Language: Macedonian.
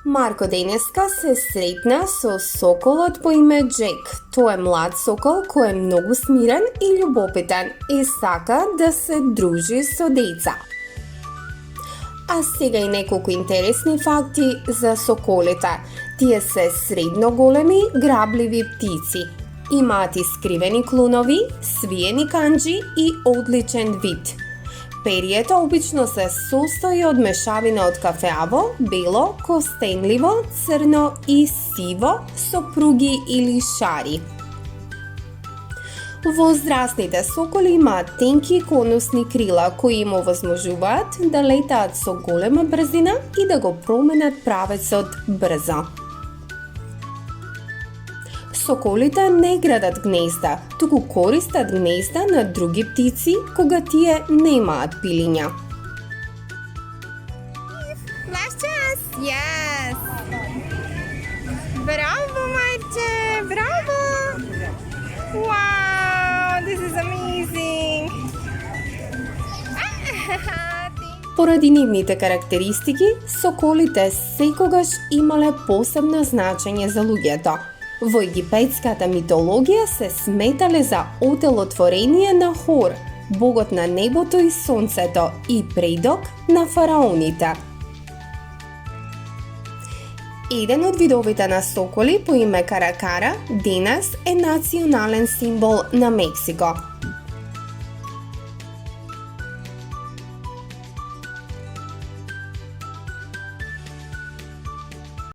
Марко денеска се сретна со соколот по име Джек. Тој е млад сокол кој е многу смирен и љубопитен и сака да се дружи со деца. А сега и неколку интересни факти за соколите. Тие се средно големи, грабливи птици. Имаат искривени клунови, свиени канџи и одличен вид. Перието обично се состои од мешавина од кафеаво, бело, костенливо, црно и сиво со пруги или шари. Возрастните соколи имаат тенки конусни крила кои им овозможуваат да летаат со голема брзина и да го променат правецот брзо. Соколите не градат гнезда, туку користат гнезда на други птици кога тие немаат пилиња. Last chance. Yes. Bravo, Marce. Bravo. Wow, this is amazing. Поради нивните карактеристики, соколите секогаш имале посебно значење за луѓето. Во египетската митологија се сметале за отелотворение на Хор, богот на небото и сонцето и предок на фараоните. Еден од видовите на соколи по име каракара денес е национален символ на Мексико.